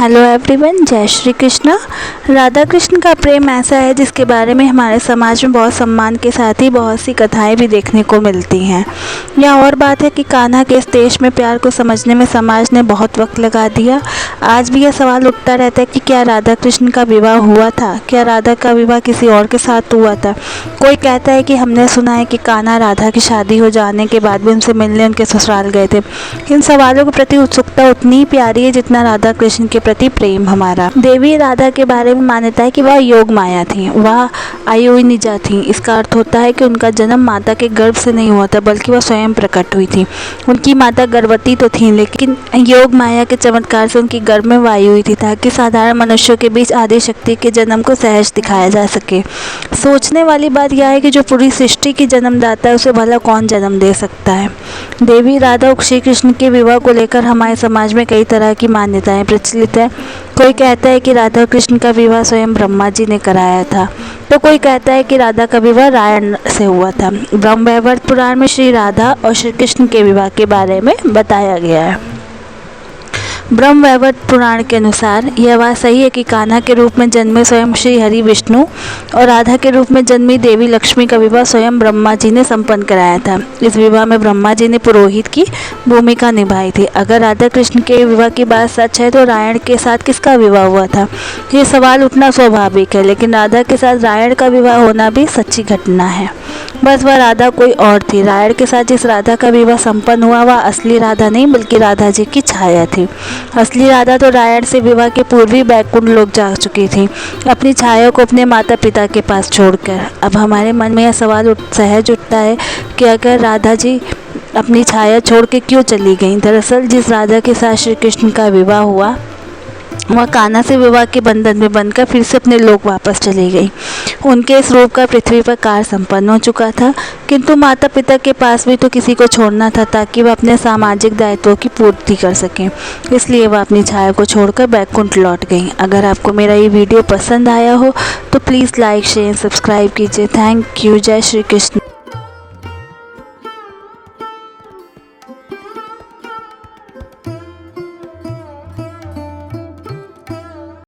Hello everyone, जय श्री कृष्ण। राधा कृष्ण का प्रेम ऐसा है जिसके बारे में हमारे समाज में बहुत सम्मान के साथ ही बहुत सी कथाएं भी देखने को मिलती हैं। यह और बात है कि कान्हा के इस देश में प्यार को समझने में समाज ने बहुत वक्त लगा दिया। आज भी यह सवाल उठता रहता है कि क्या राधा कृष्ण का विवाह हुआ था, क्या राधा का विवाह किसी और के साथ हुआ था। कोई कहता है कि हमने सुना है कि कान्हा राधा की शादी हो जाने के बाद भी उनसे मिलने उनके ससुराल गए थे। इन सवालों के प्रति उत्सुकता उतनी ही प्यारी है जितना राधा कृष्ण के प्रति प्रेम हमारा। देवी राधा के बारे में मान्यता है कि वह योग माया थी, वह आयोनिजा थी। इसका अर्थ होता है कि उनका जन्म माता के गर्भ से नहीं हुआ था बल्कि वह स्वयं प्रकट हुई थी। उनकी माता गर्भवती तो थी लेकिन योग माया के चमत्कार से उनकी गर्भ में वायु हुई थी ताकि साधारण मनुष्यों के बीच आदि शक्ति के जन्म को सहज दिखाया जा सके। सोचने वाली बात यह है कि जो पूरी सृष्टि की जन्मदाता है उसे भला कौन जन्म दे सकता है। देवी राधा और श्री कृष्ण के विवाह को लेकर हमारे समाज में कई तरह की मान्यताएं प्रचलित है। कोई कहता है कि राधा कृष्ण का विवाह स्वयं ब्रह्मा जी ने कराया था, तो कोई कहता है कि राधा का विवाह रायण से हुआ था। ब्रह्मवैवर्त पुराण में श्री राधा और श्री कृष्ण के विवाह के बारे में बताया गया है। ब्रह्मवैवर्त पुराण के अनुसार यह बात सही है कि कान्हा के रूप में जन्मे स्वयं श्री हरि विष्णु और राधा के रूप में जन्मी देवी लक्ष्मी का विवाह स्वयं ब्रह्मा जी ने संपन्न कराया था। इस विवाह में ब्रह्मा जी ने पुरोहित की भूमिका निभाई थी। अगर राधा कृष्ण के विवाह की बात सच है तो रायण के साथ किसका विवाह हुआ था, ये सवाल उठना स्वाभाविक है। लेकिन राधा के साथ रायण का विवाह होना भी सच्ची घटना है। बस वह राधा कोई और थी। रायण के साथ जिस राधा का विवाह संपन्न हुआ वह असली राधा नहीं बल्कि राधा जी की छाया थी। असली राधा तो रायण से विवाह के पूर्व ही बैकुंठ लोक जा चुकी थी, अपनी छाया को अपने माता पिता के पास छोड़कर। अब हमारे मन में यह सवाल सहज उठता है कि अगर राधा जी अपनी छाया छोड़ के क्यों चली गईं। दरअसल जिस राधा के साथ श्री कृष्ण का विवाह हुआ वह कान्हा से विवाह के बंधन में बंधकर फिर से अपने लोक वापस चली गई। उनके इस रूप का पृथ्वी पर कार्य संपन्न हो चुका था, किंतु माता पिता के पास भी तो किसी को छोड़ना था ताकि वह अपने सामाजिक दायित्वों की पूर्ति कर सकें। इसलिए वह अपनी छाया को छोड़कर बैकुंठ लौट गई। अगर आपको मेरा ये वीडियो पसंद आया हो तो प्लीज़ लाइक शेयर सब्सक्राइब कीजिए। Thank you. जय श्री कृष्ण।